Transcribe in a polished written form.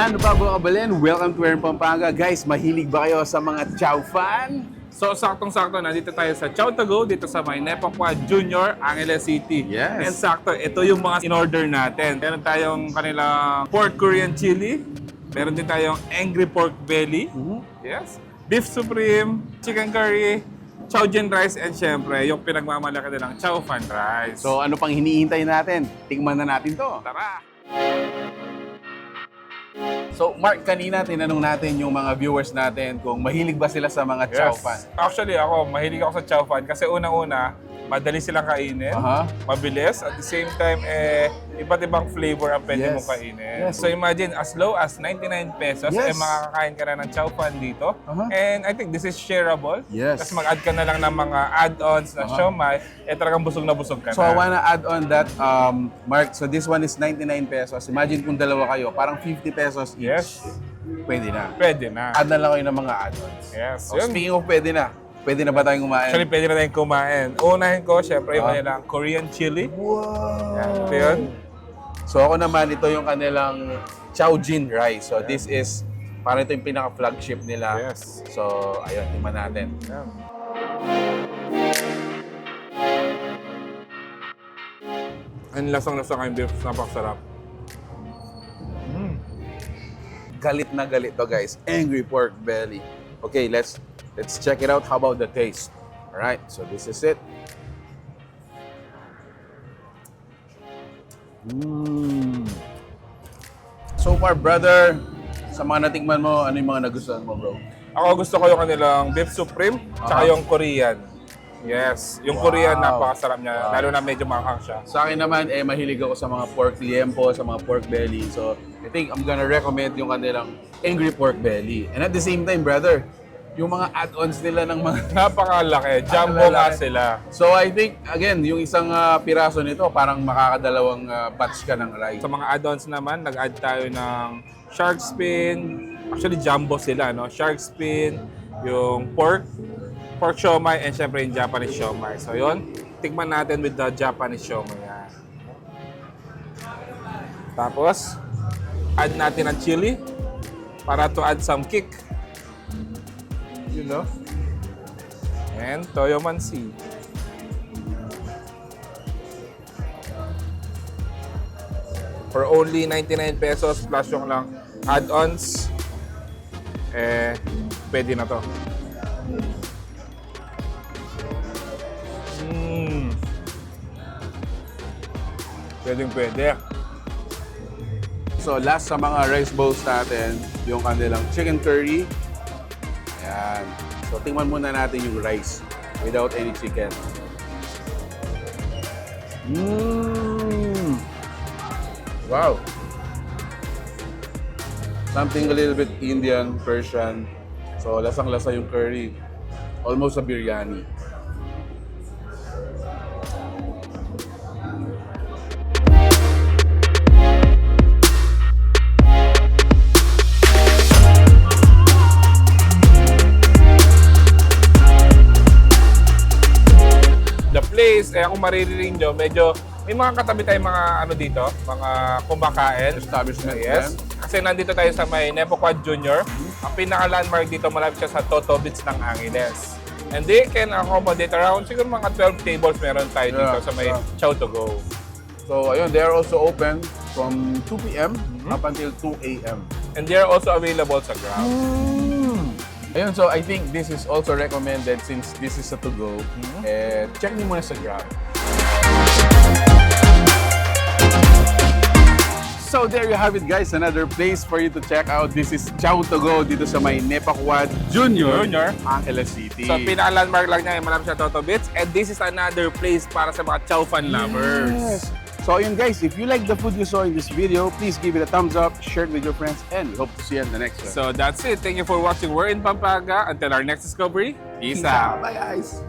Ano ba mga kabalin? Welcome to Aaron Pampanga. Guys, mahilig ba kayo sa mga chow fan? So, saktong-sakto, nandito tayo sa Chow to Go, dito sa may Nepocua Junior, Angeles City. Yes. And sakto, ito yung mga in-order natin. Meron tayong kanilang pork Korean chili. Meron din tayong angry pork belly. Yes. Beef supreme, chicken curry, chow jin rice, and syempre, yung pinagmamalaki nilang chow fan rice. So ano pang hinihintay natin? Tingnan na natin to. Tara! So Mark, kanina tinanong natin yung mga viewers natin kung mahilig ba sila sa mga chow fan. Actually, ako, mahilig ako sa chow fan kasi unang-una, madali silang kainin, Aha. mabilis, at the same time, iba't ibang flavor ang pwede Yes. mong kainin. Yes. So imagine, as low as 99 pesos, Yes. makakakain ka na ng chow fan dito. Aha. And I think this is shareable. Yes. Tapos mag-add ka na lang ng mga add-ons na siomai, talagang busog na busog ka So I na. wanna add on that, Mark. So this one is 99 pesos. Imagine kung dalawa kayo, parang 50 pesos each. Yes. Pwede na. Pwede na. Add na lang kayo ng mga add-ons. Yes. So, Yun. speaking of pwede na, pwede na ba tayong kumain? Actually, pwede na tayong kumain. Unahin ko, syempre, yung kanilang Korean chili. Wow! Yan. Ito yun. So ako naman, ito yung kanilang chow jin rice. So this is, parang ito yung pinaka-flagship nila. Yes. So ayun, tingnan natin. Yan. Ang lasang-lasa kayong beef, napakasarap. Galit na galit to guys. Angry pork belly. Okay, let's check it out. How about the taste? All right, so this is it. So far, brother, sa mga natikman mo, ano yung mga nagustuhan mo, bro? Ako gusto ko yung kanilang beef supreme, tsaka yung Korean. Yes, yung Korean napakasarap niya, lalo na medyo maanghang siya. Sa akin naman, mahilig ako sa mga pork liempo, sa mga pork belly. So, I think I'm gonna recommend yung kanilang angry pork belly. And at the same time, brother, yung mga add-ons nila ng mga... Napakalaki, jumbo nga sila. So, I think, again, yung isang piraso nito, parang makakadalawang batch ka ng rice. Sa mga add-ons naman, nag-add tayo ng shark fin. Actually, jumbo sila, no? Shark fin, yung pork siomai, and syempre yung Japanese siomai. So yun, tikman natin with the Japanese siomai. Yan. Tapos, add natin ang chili para to add some kick. You know? And toyo mansi. For only 99 pesos plus yung lang add-ons, pwede na to. Pwede. So, last sa mga rice bowls natin, yung kanilang chicken curry. Ayan. So, tingnan muna natin yung rice without any chicken. Wow! Something a little bit Indian, Persian. So, lasang-lasa yung curry. Almost a biryani. The place, kung maririnig nyo, medyo may mga katabi tayong mga ano dito, mga kumakain. Establishment Yes. yan. Kasi nandito tayo sa may Nepocua Junior. Ang pinaka-landmark dito, malapit siya sa Toto Beach ng Angeles. And they can accommodate around siguro mga 12 tables meron tayo dito sa may Chow to Go. So, ayun, they are also open from 2 p.m. up until 2 a.m. And they are also available sa ground. Ayun, so I think this is also recommended since this is a to-go. Check niyo muna sa Grab. So there you have it guys, another place for you to check out. This is Chow to Go dito sa may Nepocua Junior, Angeles City. So, pinaka-landmark lang niya, malapit siya Toto Beach. And this is another place para sa mga chow fan lovers. Yes. So ayun guys, if you like the food you saw in this video, please give it a thumbs up, share it with your friends, and we hope to see you in the next one. So, that's it. Thank you for watching. We're in Pampanga. Until our next discovery, peace out. Bye guys!